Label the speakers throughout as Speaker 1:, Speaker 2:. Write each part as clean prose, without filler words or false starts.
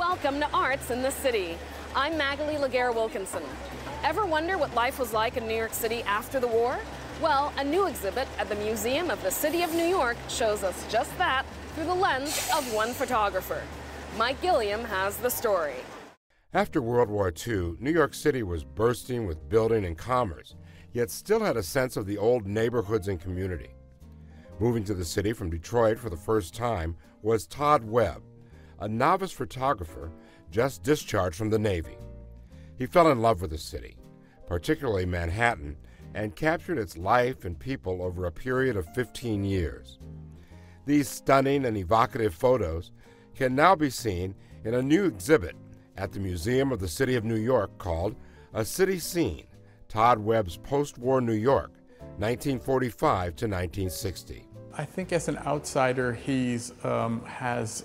Speaker 1: Welcome to Arts in the City. I'm Magalie Laguerre-Wilkinson. Ever wonder what life was like in New York City after the war? Well, a new exhibit at the Museum of the City of New York shows us just that through the lens of one photographer. Mike Gilliam has the story.
Speaker 2: After World War II, New York City was bursting with building and commerce, yet still had a sense of the old neighborhoods and community. Moving to the city from Detroit for the first time was Todd Webb, a novice photographer just discharged from the Navy. He fell in love with the city, particularly Manhattan, and captured its life and people over a period of 15 years. These stunning and evocative photos can now be seen in a new exhibit at the Museum of the City of New York called A City Scene, Todd Webb's Post-War New York, 1945 to 1960.
Speaker 3: I think as an outsider, he's has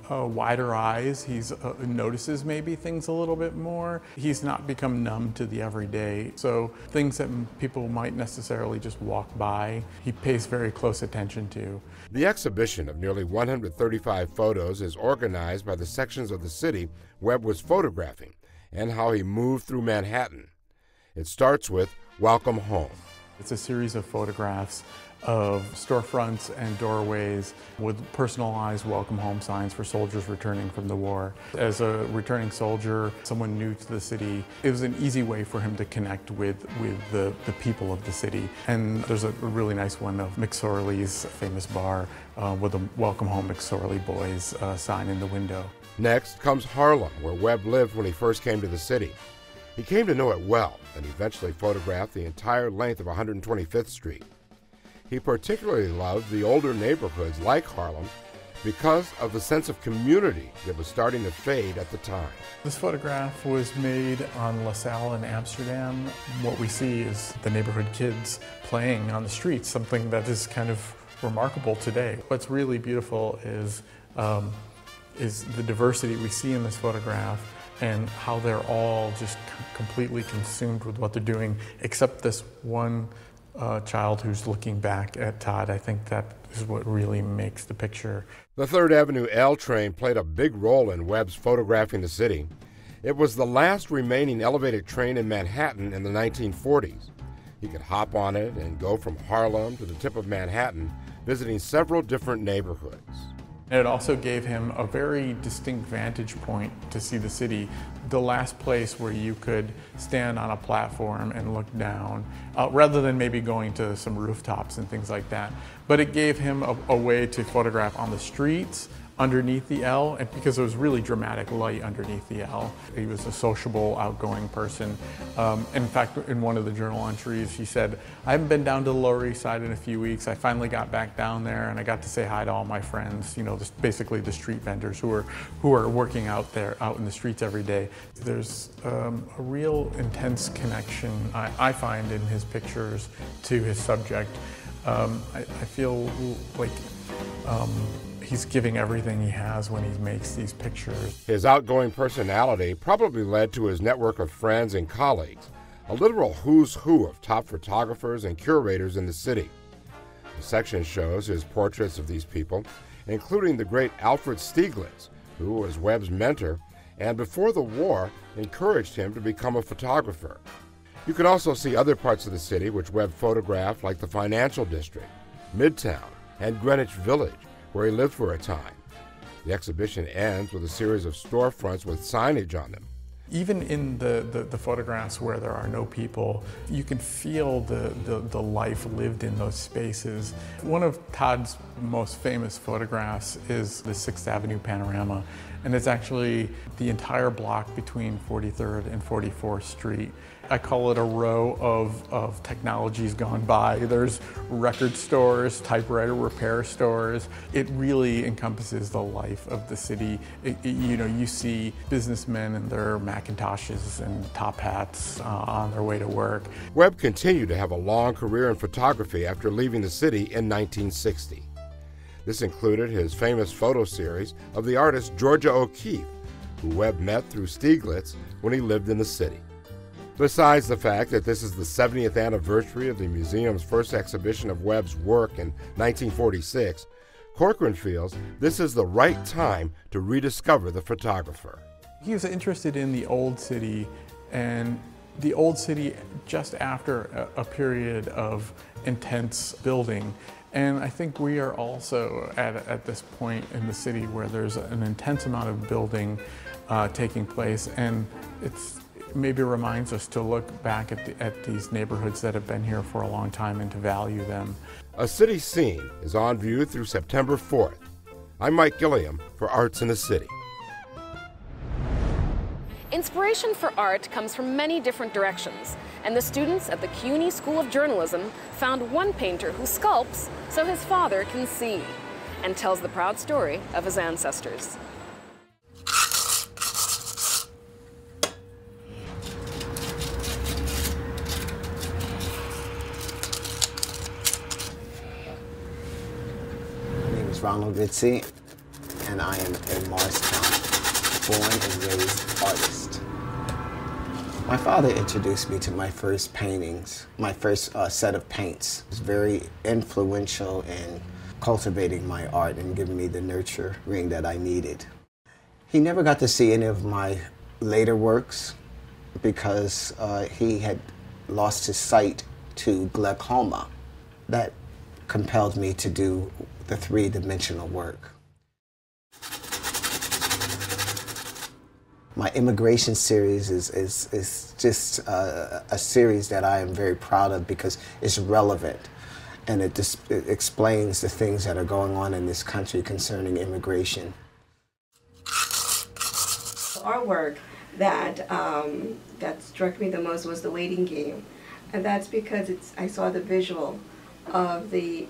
Speaker 3: wider eyes. He's notices maybe things a little bit more. He's not become numb to the everyday. So things that people might necessarily just walk by, he pays very close attention to.
Speaker 2: The exhibition of nearly 135 photos is organized by the sections of the city Webb was photographing and how he moved through Manhattan. It starts with Welcome Home.
Speaker 3: It's a series of photographs of storefronts and doorways with personalized welcome home signs for soldiers returning from the war. As a returning soldier, someone new to the city, it was an easy way for him to connect with the people of the city. And there's a really nice one of McSorley's famous bar with a Welcome Home McSorley Boys sign in the window.
Speaker 2: Next comes Harlem, where Webb lived when he first came to the city. He came to know it well and eventually photographed the entire length of 125th Street. He particularly loved the older neighborhoods like Harlem because of the sense of community that was starting to fade at the time.
Speaker 3: This photograph was made on LaSalle in Amsterdam. What we see is the neighborhood kids playing on the streets, something that is kind of remarkable today. What's really beautiful is the diversity we see in this photograph and how they're all just completely consumed with what they're doing, except this one child who's looking back at Todd. I think that is what really makes the picture.
Speaker 2: The 3rd Avenue L train played a big role in Webb's photographing the city. It was the last remaining elevated train in Manhattan in the 1940s. He could hop on it and go from Harlem to the tip of Manhattan, visiting several different neighborhoods.
Speaker 3: And it also gave him a very distinct vantage point to see the city, the last place where you could stand on a platform and look down, rather than maybe going to some rooftops and things like that. But it gave him a way to photograph on the streets, underneath the L, and because there was really dramatic light underneath the L. He was a sociable, outgoing person. In fact, in one of the journal entries, he said, "I haven't been down to the Lower East Side in a few weeks. I finally got back down there and I got to say hi to all my friends, you know, basically the street vendors who are working out there, out in the streets every day." There's a real intense connection, I find, in his pictures to his subject. I feel like he's giving everything he has when he makes these pictures.
Speaker 2: His outgoing personality probably led to his network of friends and colleagues, a literal who's who of top photographers and curators in the city. The section shows his portraits of these people, including the great Alfred Stieglitz, who was Webb's mentor and before the war encouraged him to become a photographer. You can also see other parts of the city which Webb photographed, like the Financial District, Midtown, and Greenwich Village, where he lived for a time. The exhibition ends with a series of storefronts with signage on them.
Speaker 3: Even in the photographs where there are no people, you can feel the life lived in those spaces. One of Todd's most famous photographs is the 6th Avenue panorama, and it's actually the entire block between 43rd and 44th Street. I call it a row of technologies gone by. There's record stores, typewriter repair stores. It really encompasses the life of the city. You know, you see businessmen in their Macintoshes and top hats on their way to work.
Speaker 2: Webb continued to have a long career in photography after leaving the city in 1960. This included his famous photo series of the artist Georgia O'Keeffe, who Webb met through Stieglitz when he lived in the city. Besides the fact that this is the 70th anniversary of the museum's first exhibition of Webb's work in 1946, Corcoran feels this is the right time to rediscover the photographer.
Speaker 3: He was interested in the old city, and the old city just after a period of intense building. And I think we are also at this point in the city where there's an intense amount of building taking place, and it maybe reminds us to look back at these neighborhoods that have been here for a long time and to value them.
Speaker 2: A City Scene is on view through September 4th. I'm Mike Gilliam for Arts in the City.
Speaker 1: Inspiration for art comes from many different directions, and the students at the CUNY School of Journalism found one painter who sculpts so his father can see, and tells the proud story of his ancestors.
Speaker 4: My name is Ronald Ritzie, and I am a Morristown born and raised artist. My father introduced me to my first paintings, my first set of paints. It was very influential in cultivating my art and giving me the nurturing that I needed. He never got to see any of my later works because he had lost his sight to glaucoma. That compelled me to do the three-dimensional work. My immigration series is just a series that I am very proud of because it's relevant, and it explains the things that are going on in this country concerning immigration.
Speaker 5: Artwork that that struck me the most was The Waiting Game, and that's because I saw the visual of the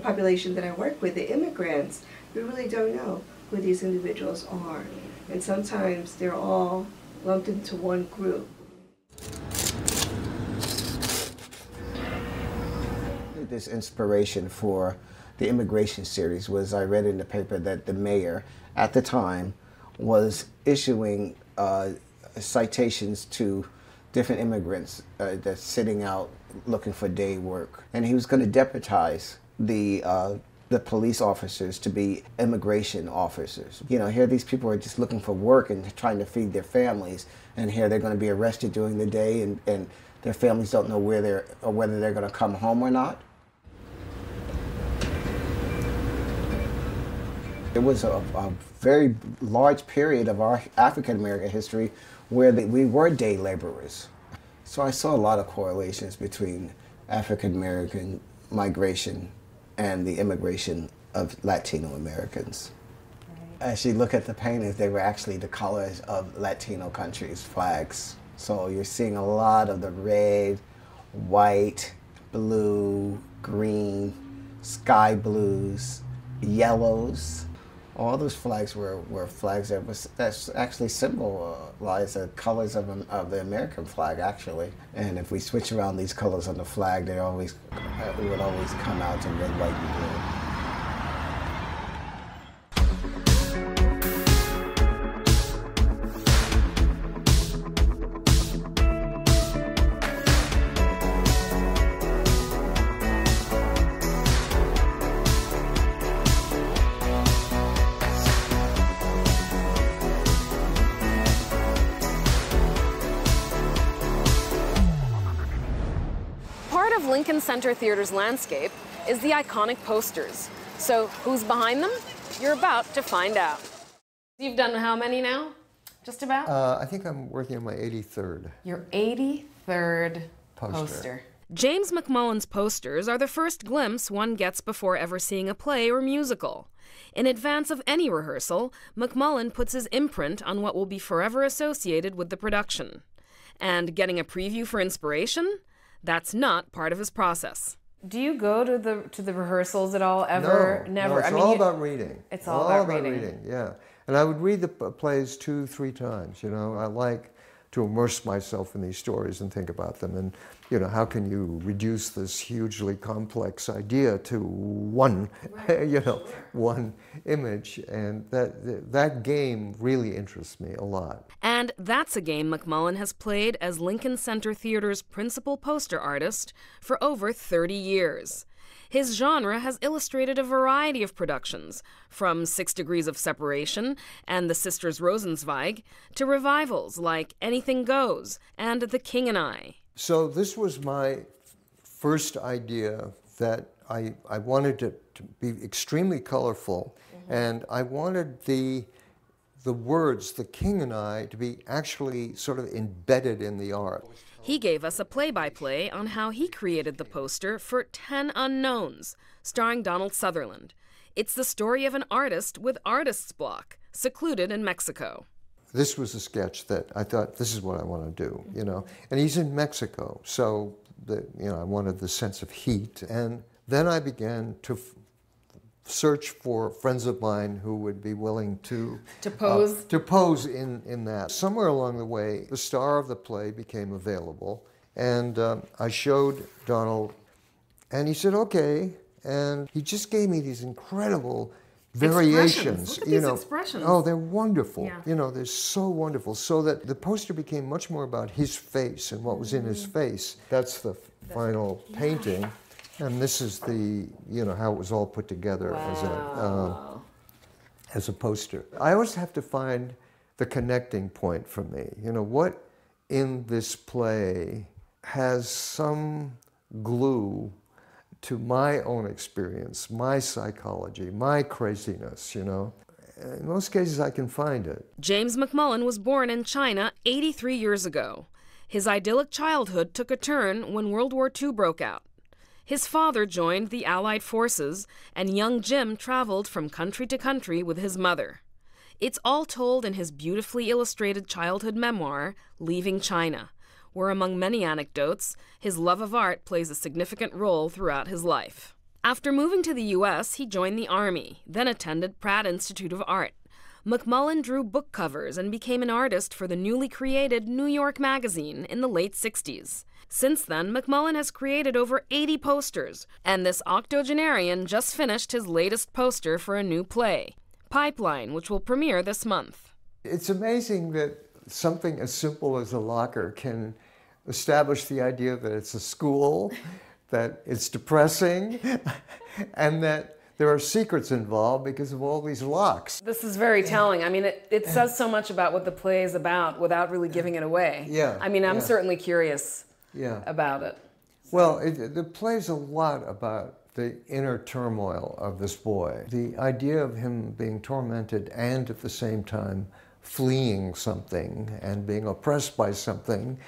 Speaker 5: population that I work with, the immigrants. We really don't know who these individuals are. And sometimes they're all lumped into one group.
Speaker 4: This inspiration for the immigration series was I read in the paper that the mayor at the time was issuing citations to different immigrants that's sitting out looking for day work. And he was going to deputize the police officers to be immigration officers. You know, here these people are just looking for work and trying to feed their families, and here they're going to be arrested during the day, and their families don't know whether they're going to come home or not. It was a very large period of our African American history where we were day laborers. So I saw a lot of correlations between African American migration and the immigration of Latino Americans. As you look at the paintings, they were actually the colors of Latino countries' flags. So you're seeing a lot of the red, white, blue, green, sky blues, yellows. All those flags were flags that's actually symbolize the colors of the American flag, actually. And if we switch around these colors on the flag, it would always come out in red, white, and blue.
Speaker 1: Lincoln Center Theater's landscape is the iconic posters. So who's behind them? You're about to find out. You've done how many now? Just about?
Speaker 6: I think I'm working on my 83rd.
Speaker 1: Your 83rd poster. James McMullan's posters are the first glimpse one gets before ever seeing a play or musical. In advance of any rehearsal, McMullan puts his imprint on what will be forever associated with the production. And getting a preview for inspiration? That's not part of his process. Do you go to the rehearsals at all, ever?
Speaker 6: No,
Speaker 1: never.
Speaker 6: No, it's all about reading.
Speaker 1: It's all about reading.
Speaker 6: Yeah. And I would read the plays 2-3 times, you know. I like to immerse myself in these stories and think about them. And, you know, how can you reduce this hugely complex idea to one, one image? And that game really interests me a lot.
Speaker 1: And that's a game McMullan has played as Lincoln Center Theater's principal poster artist for over 30 years. His genre has illustrated a variety of productions, from 6 Degrees of Separation and The Sisters Rosenzweig to revivals like Anything Goes and The King and I.
Speaker 6: So this was my first idea that I wanted it to be extremely colorful, and I wanted the words, The King and I, to be actually sort of embedded in the art.
Speaker 1: He gave us a play-by-play on how he created the poster for 10 Unknowns, starring Donald Sutherland. It's the story of an artist with artist's block, secluded in Mexico.
Speaker 6: This was a sketch that I thought, this is what I want to do, you know. And he's in Mexico, so I wanted the sense of heat. And then I began to search for friends of mine who would be willing to pose in that. Somewhere along the way, the star of the play became available, and I showed Donald, and he said, okay, and he just gave me these incredible variations.
Speaker 1: Look at these expressions.
Speaker 6: Oh, they're wonderful.
Speaker 1: Yeah.
Speaker 6: You know, they're so wonderful. So that the poster became much more about his face and what was in his face. That's the final painting. And this is the, how it was all put together as a poster. I always have to find the connecting point for me. What in this play has some glue to my own experience, my psychology, my craziness, In most cases, I can find it.
Speaker 1: James McMullan was born in China 83 years ago. His idyllic childhood took a turn when World War II broke out. His father joined the Allied forces, and young Jim traveled from country to country with his mother. It's all told in his beautifully illustrated childhood memoir, Leaving China, where among many anecdotes, his love of art plays a significant role throughout his life. After moving to the U.S., he joined the Army, then attended Pratt Institute of Art. McMullan drew book covers and became an artist for the newly created New York Magazine in the late 60s. Since then, McMullan has created over 80 posters, and this octogenarian just finished his latest poster for a new play, Pipeline, which will premiere this month.
Speaker 6: It's amazing that something as simple as a locker can establish the idea that it's a school, that it's depressing, and that there are secrets involved because of all these locks.
Speaker 1: This is very telling. I mean, it says so much about what the play is about without really giving it away.
Speaker 6: Yeah.
Speaker 1: I mean, I'm certainly curious about it.
Speaker 6: Well, the play's a lot about the inner turmoil of this boy. The idea of him being tormented and at the same time fleeing something and being oppressed by something.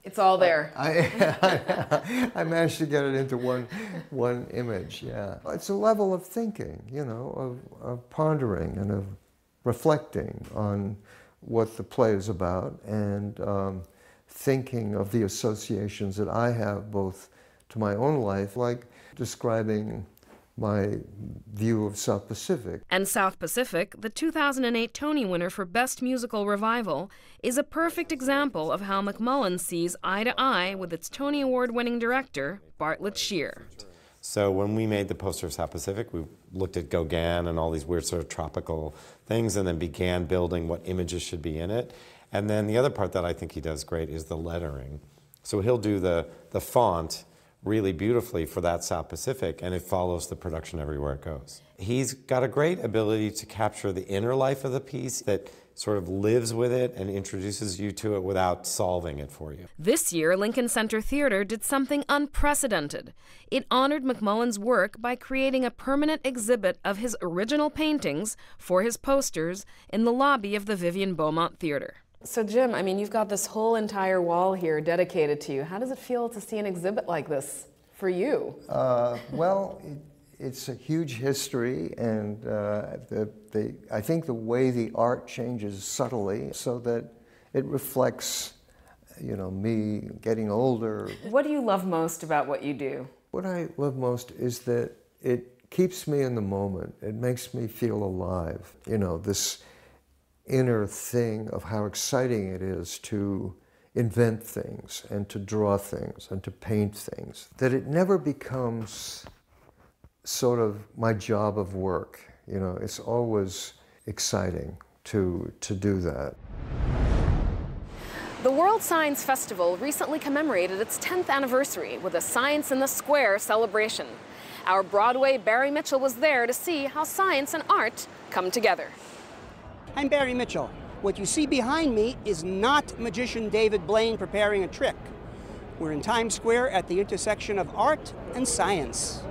Speaker 1: It's all there.
Speaker 6: I managed to get it into one image, yeah. It's a level of thinking, of pondering and of reflecting on what the play is about, and thinking of the associations that I have both to my own life, like describing my view of South Pacific.
Speaker 1: And South Pacific, the 2008 Tony winner for Best Musical Revival, is a perfect example of how McMullan sees eye to eye with its Tony Award-winning director, Bartlett Sher.
Speaker 7: So when we made the poster of South Pacific, we looked at Gauguin and all these weird sort of tropical things, and then began building what images should be in it. And then the other part that I think he does great is the lettering. So he'll do the font really beautifully for that South Pacific, and it follows the production everywhere it goes. He's got a great ability to capture the inner life of the piece that sort of lives with it and introduces you to it without solving it for you.
Speaker 1: This year, Lincoln Center Theater did something unprecedented. It honored McMullan's work by creating a permanent exhibit of his original paintings for his posters in the lobby of the Vivian Beaumont Theater. So Jim, I mean, you've got this whole entire wall here dedicated to you. How does it feel to see an exhibit like this for you?
Speaker 6: Well, it's a huge history, and I think the way the art changes subtly so that it reflects, me getting older.
Speaker 1: What do you love most about what you do?
Speaker 6: What I love most is that it keeps me in the moment. It makes me feel alive. This inner thing of how exciting it is to invent things and to draw things and to paint things, that it never becomes sort of my job of work. It's always exciting to do that.
Speaker 1: The World Science Festival recently commemorated its 10th anniversary with a Science in the Square celebration. Our Broadway Barry Mitchell was there to see how science and art come together.
Speaker 8: I'm Barry Mitchell. What you see behind me is not magician David Blaine preparing a trick. We're in Times Square at the intersection of art and science.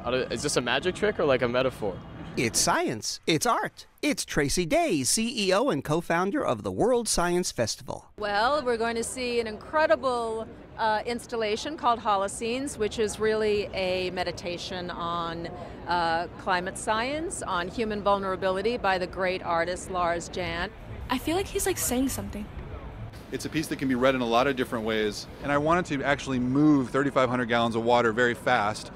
Speaker 9: Is this a magic trick or like a metaphor?
Speaker 8: It's science. It's art. It's Tracy Day, CEO and co-founder of the World Science Festival.
Speaker 10: Well, we're going to see an incredible installation called Holoscenes, which is really a meditation on climate science, on human vulnerability by the great artist Lars Jan.
Speaker 11: I feel like he's like saying something.
Speaker 12: It's a piece that can be read in a lot of different ways, and I wanted to actually move 3,500 gallons of water very fast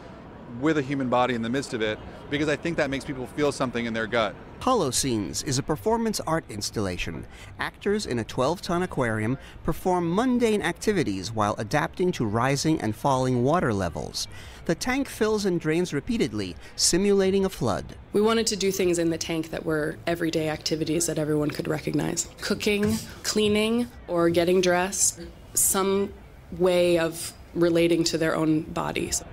Speaker 12: with a human body in the midst of it, because I think that makes people feel something in their gut.
Speaker 8: Holoscenes is a performance art installation. Actors in a 12-ton aquarium perform mundane activities while adapting to rising and falling water levels. The tank fills and drains repeatedly, simulating a flood.
Speaker 11: We wanted to do things in the tank that were everyday activities that everyone could recognize. Cooking, cleaning, or getting dressed. Some way of relating to their own bodies.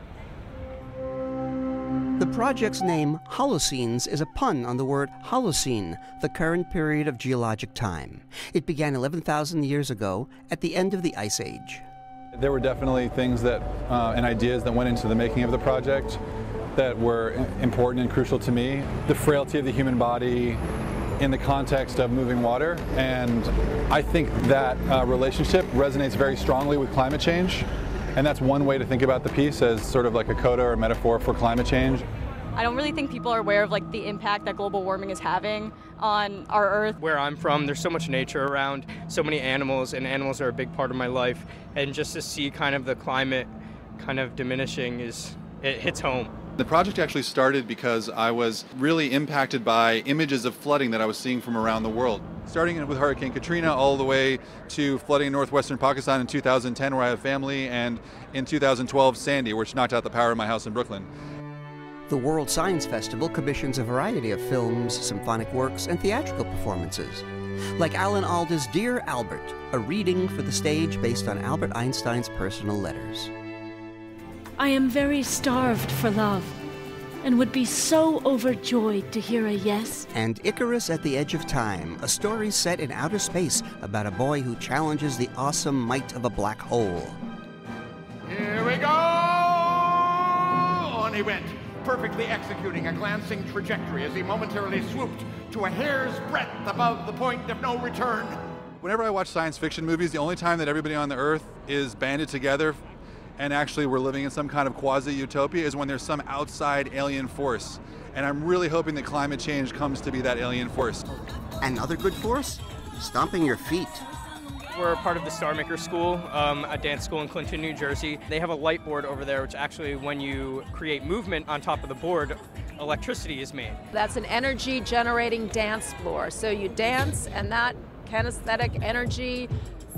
Speaker 8: The project's name, Holoscenes, is a pun on the word Holocene, the current period of geologic time. It began 11,000 years ago at the end of the Ice Age.
Speaker 12: There were definitely things that and ideas that went into the making of the project that were important and crucial to me. The frailty of the human body in the context of moving water, and I think that relationship resonates very strongly with climate change. And that's one way to think about the piece, as sort of like a coda or a metaphor for climate change.
Speaker 13: I don't really think people are aware of like the impact that global warming is having on our Earth.
Speaker 9: Where I'm from, there's so much nature around, so many animals, and animals are a big part of my life. And just to see kind of the climate kind of diminishing it hits home.
Speaker 12: The project actually started because I was really impacted by images of flooding that I was seeing from around the world. Starting with Hurricane Katrina all the way to flooding in northwestern Pakistan in 2010 where I have family, and in 2012 Sandy, which knocked out the power in my house in Brooklyn.
Speaker 8: The World Science Festival commissions a variety of films, symphonic works, and theatrical performances. Like Alan Alda's Dear Albert, a reading for the stage based on Albert Einstein's personal letters.
Speaker 14: I am very starved for love, and would be so overjoyed to hear a yes.
Speaker 8: And Icarus at the Edge of Time, a story set in outer space about a boy who challenges the awesome might of a black hole.
Speaker 15: Here we go! On he went, perfectly executing a glancing trajectory as he momentarily swooped to a hair's breadth above the point of no return.
Speaker 12: Whenever I watch science fiction movies, the only time that everybody on the Earth is banded together and actually we're living in some kind of quasi-utopia is when there's some outside alien force. And I'm really hoping that climate change comes to be that alien force.
Speaker 8: Another good force? Stomping your feet.
Speaker 9: We're part of the Star Maker School, a dance school in Clinton, New Jersey. They have a light board over there, which actually, when you create movement on top of the board, electricity is made.
Speaker 10: That's an energy-generating dance floor. So you dance, and that kinesthetic energy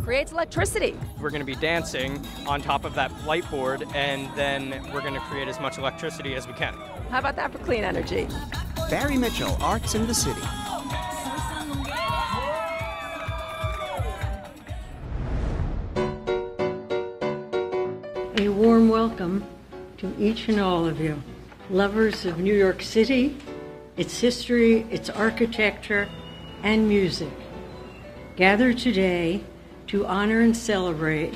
Speaker 10: creates electricity.
Speaker 9: We're going to be dancing on top of that light board, and then we're going to create as much electricity as we can.
Speaker 10: How about that for clean energy?
Speaker 8: Barry Mitchell, Arts in the City.
Speaker 16: A warm welcome to each and all of you, lovers of New York City, its history, its architecture, and music. Gathered today to honor and celebrate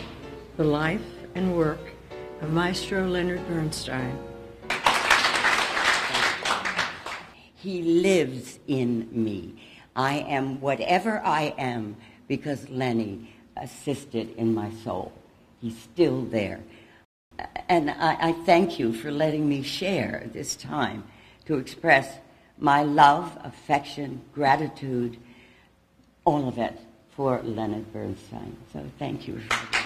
Speaker 16: the life and work of Maestro Leonard Bernstein.
Speaker 17: He lives in me. I am whatever I am because Lenny assisted in my soul. He's still there. And I thank you for letting me share this time to express my love, affection, gratitude, all of it for Leonard Bernstein. So thank you for that.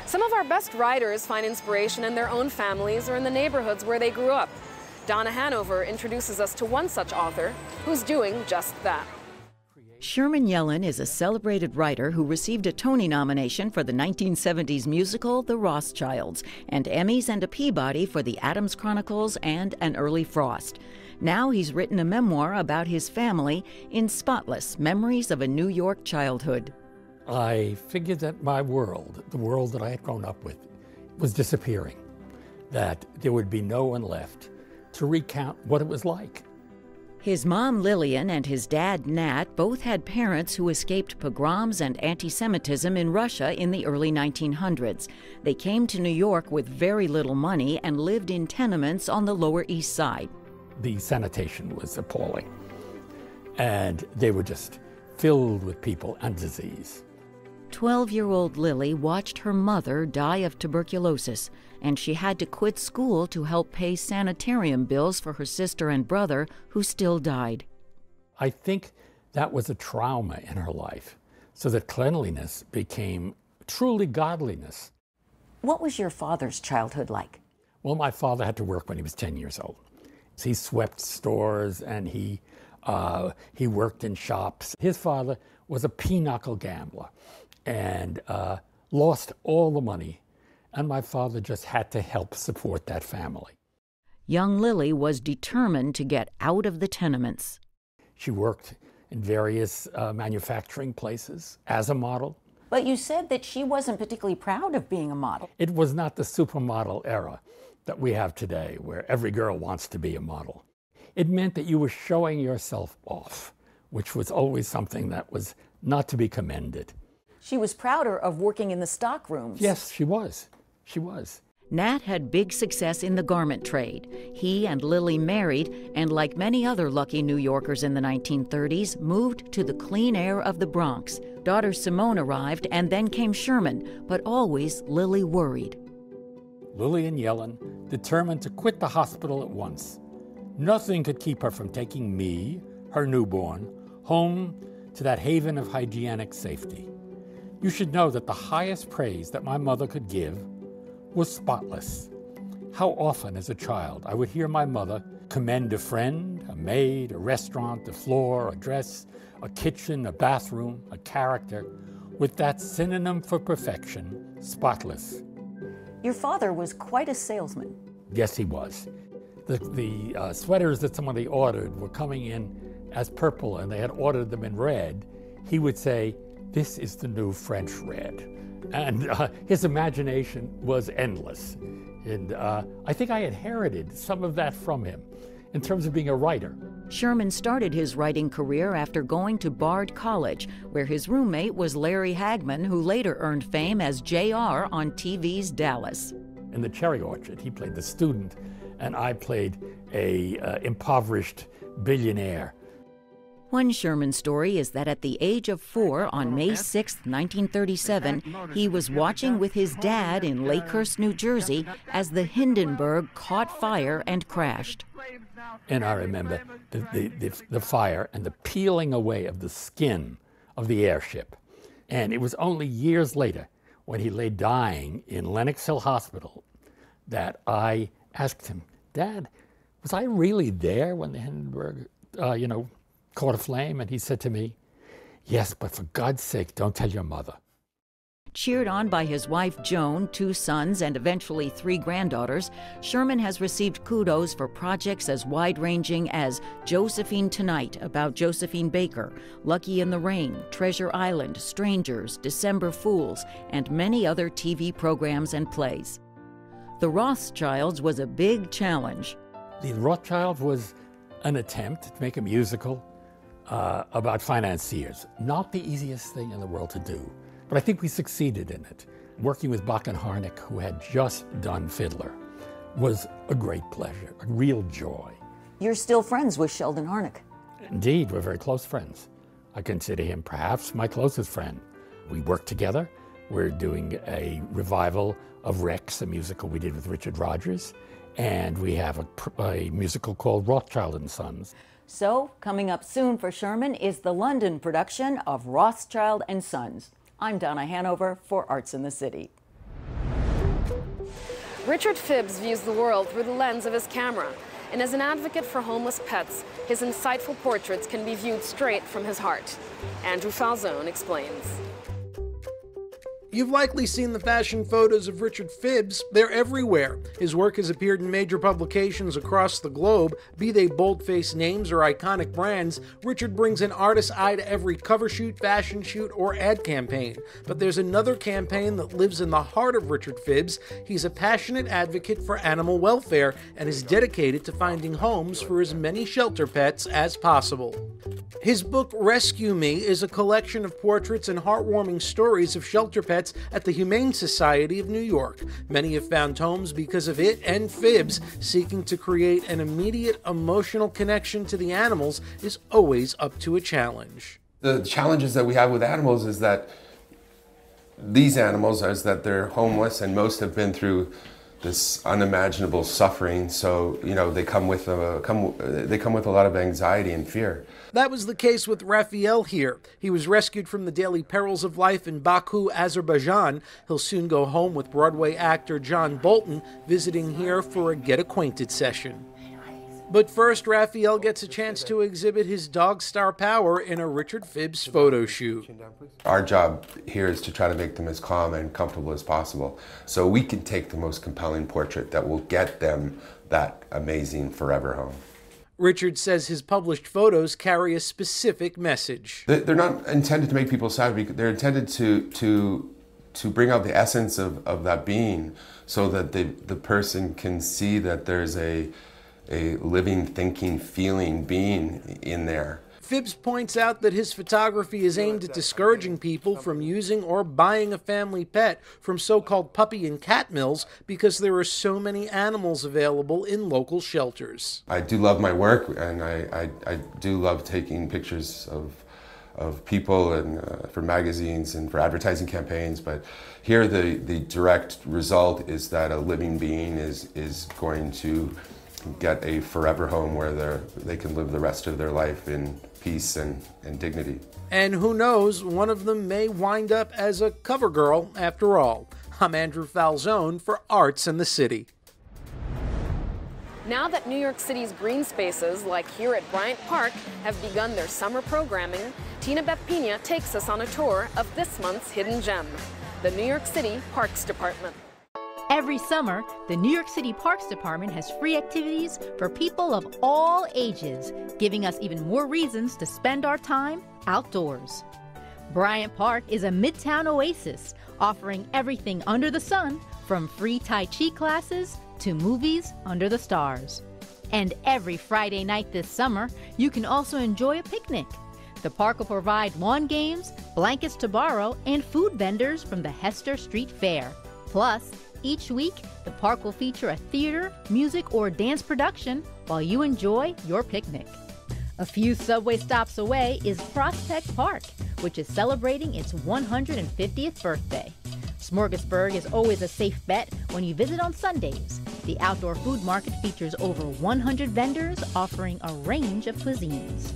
Speaker 1: Some of our best writers find inspiration in their own families or in the neighborhoods where they grew up. Donna Hanover introduces us to one such author who's doing just that.
Speaker 18: Sherman Yellen is a celebrated writer who received a Tony nomination for the 1970s musical The Rothschilds, and Emmys and a Peabody for The Addams Chronicles and An Early Frost. Now he's written a memoir about his family in Spotless: Memories of a New York Childhood.
Speaker 19: I figured that my world, the world that I had grown up with, was disappearing, that there would be no one left to recount what it was like.
Speaker 18: His mom, Lillian, and his dad, Nat, both had parents who escaped pogroms and anti-Semitism in Russia in the early 1900s. They came to New York with very little money and lived in tenements on the Lower East Side.
Speaker 19: The sanitation was appalling, and they were just filled with people and disease.
Speaker 18: 12-year-old Lily watched her mother die of tuberculosis, and she had to quit school to help pay sanitarium bills for her sister and brother, who still died.
Speaker 19: I think that was a trauma in her life, so that cleanliness became truly godliness.
Speaker 18: What was your father's childhood like?
Speaker 19: Well, my father had to work when he was 10 years old. He swept stores and he worked in shops. His father was a pinochle gambler and lost all the money, and my father just had to help support that family.
Speaker 18: Young Lily was determined to get out of the tenements.
Speaker 19: She worked in various manufacturing places as a model.
Speaker 18: But you said that she wasn't particularly proud of being a model.
Speaker 19: It was not the supermodel era that we have today, where every girl wants to be a model. It meant that you were showing yourself off, which was always something that was not to be commended.
Speaker 18: She was prouder of working in the stock rooms.
Speaker 19: Yes, she was. She was.
Speaker 18: Nat had big success in the garment trade. He and Lily married, and like many other lucky New Yorkers in the 1930s, moved to the clean air of the Bronx. Daughter Simone arrived, and then came Sherman, but always Lily worried.
Speaker 19: Lillian Yellen determined to quit the hospital at once. Nothing could keep her from taking me, her newborn, home to that haven of hygienic safety. You should know that the highest praise that my mother could give was spotless. How often as a child I would hear my mother commend a friend, a maid, a restaurant, a floor, a dress, a kitchen, a bathroom, a character, with that synonym for perfection, spotless.
Speaker 18: Your father was quite a salesman.
Speaker 19: Yes, he was. The sweaters that somebody ordered were coming in as purple, and they had ordered them in red. He would say, "This is the new French red." And his imagination was endless. And I think I inherited some of that from him in terms of being a writer.
Speaker 18: Sherman started his writing career after going to Bard College, where his roommate was Larry Hagman, who later earned fame as J.R. on TV's Dallas.
Speaker 19: In The Cherry Orchard, he played the student, and I played a impoverished billionaire.
Speaker 18: One Sherman story is that at the age of 4, on May 6, 1937, he was watching with his dad in Lakehurst, New Jersey, as the Hindenburg caught fire and crashed.
Speaker 19: And I remember the fire and the peeling away of the skin of the airship. And it was only years later, when he lay dying in Lenox Hill Hospital, that I asked him, "Dad, was I really there when the Hindenburg, caught aflame?" And he said to me, "Yes, but for God's sake, don't tell your mother."
Speaker 18: Cheered on by his wife Joan, 2 sons, and eventually 3 granddaughters, Sherman has received kudos for projects as wide-ranging as Josephine Tonight, about Josephine Baker, Lucky in the Rain, Treasure Island, Strangers, December Fools, and many other TV programs and plays. The Rothschilds was a big challenge.
Speaker 19: The Rothschild was an attempt to make a musical about financiers. Not the easiest thing in the world to do, but I think we succeeded in it. Working with Bach and Harnick, who had just done Fiddler, was a great pleasure, a real joy.
Speaker 18: You're still friends with Sheldon Harnick.
Speaker 19: Indeed, we're very close friends. I consider him perhaps my closest friend. We work together. We're doing a revival of Rex, a musical we did with Richard Rodgers, and we have a musical called Rothschild and Sons.
Speaker 18: So, coming up soon for Sherman is the London production of Rothschild and Sons. I'm Donna Hanover for Arts in the City.
Speaker 1: Richard Phibbs views the world through the lens of his camera, and as an advocate for homeless pets, his insightful portraits can be viewed straight from his heart. Andrew Falzon explains.
Speaker 20: You've likely seen the fashion photos of Richard Phibbs. They're everywhere. His work has appeared in major publications across the globe. Be they bold-faced names or iconic brands, Richard brings an artist's eye to every cover shoot, fashion shoot, or ad campaign. But there's another campaign that lives in the heart of Richard Phibbs. He's a passionate advocate for animal welfare and is dedicated to finding homes for as many shelter pets as possible. His book, Rescue Me, is a collection of portraits and heartwarming stories of shelter pets at the Humane Society of New York. Many have found homes because of it, and Phibbs, seeking to create an immediate emotional connection to the animals, is always up to a challenge.
Speaker 21: The challenges that we have with animals is that these animals is that they're homeless, and most have been through this unimaginable suffering. So, you know, they come with a lot of anxiety and fear.
Speaker 20: That was the case with Raphael here. He was rescued from the daily perils of life in Baku, Azerbaijan. He'll soon go home with Broadway actor John Bolton, visiting here for a get-acquainted session. But first, Raphael gets a chance to exhibit his dog star power in a Richard Phibbs photo shoot.
Speaker 21: Our job here is to try to make them as calm and comfortable as possible, so we can take the most compelling portrait that will get them that amazing forever home.
Speaker 20: Richard says his published photos carry a specific message.
Speaker 21: They're not intended to make people sad. They're intended to bring out the essence of that being, so that the person can see that there's a living, thinking, feeling being in there.
Speaker 20: Phibbs points out that his photography is aimed at discouraging people from using or buying a family pet from so-called puppy and cat mills because there are so many animals available in local shelters.
Speaker 21: I do love my work, and I do love taking pictures of people and for magazines and for advertising campaigns, but here the direct result is that a living being is going to get a forever home where they can live the rest of their life in peace and dignity.
Speaker 20: And who knows, one of them may wind up as a cover girl after all. I'm Andrew Falzon for Arts in the City.
Speaker 1: Now that New York City's green spaces, like here at Bryant Park, have begun their summer programming, Tinabeth Piña takes us on a tour of this month's hidden gem, the New York City Parks Department.
Speaker 22: Every summer, the New York City Parks Department has free activities for people of all ages, giving us even more reasons to spend our time outdoors. Bryant Park is a midtown oasis, offering everything under the sun, from free Tai Chi classes to movies under the stars. And every Friday night this summer, you can also enjoy a picnic. The park will provide lawn games, blankets to borrow, and food vendors from the Hester Street Fair. Plus, each week, the park will feature a theater, music, or dance production while you enjoy your picnic. A few subway stops away is Prospect Park, which is celebrating its 150th birthday. Smorgasburg is always a safe bet when you visit on Sundays. The outdoor food market features over 100 vendors offering a range of cuisines.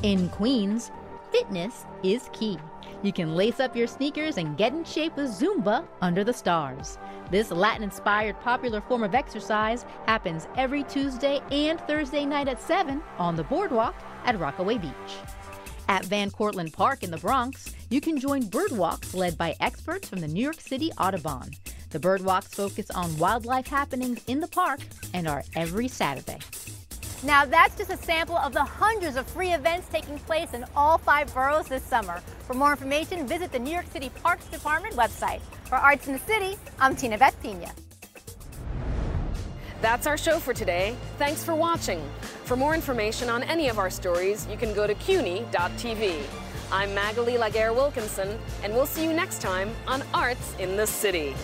Speaker 22: In Queens, fitness is key. You can lace up your sneakers and get in shape with Zumba under the stars. This Latin-inspired popular form of exercise happens every Tuesday and Thursday night at 7 on the boardwalk at Rockaway Beach. At Van Cortlandt Park in the Bronx, you can join birdwalks led by experts from the New York City Audubon. The birdwalks focus on wildlife happenings in the park and are every Saturday.
Speaker 23: Now that's just a sample of the hundreds of free events taking place in all 5 boroughs this summer. For more information, visit the New York City Parks Department website. For Arts in the City, I'm Tinabeth Piña.
Speaker 1: That's our show for today. Thanks for watching. For more information on any of our stories, you can go to CUNY.tv. I'm Magalie Laguerre-Wilkinson, and we'll see you next time on Arts in the City.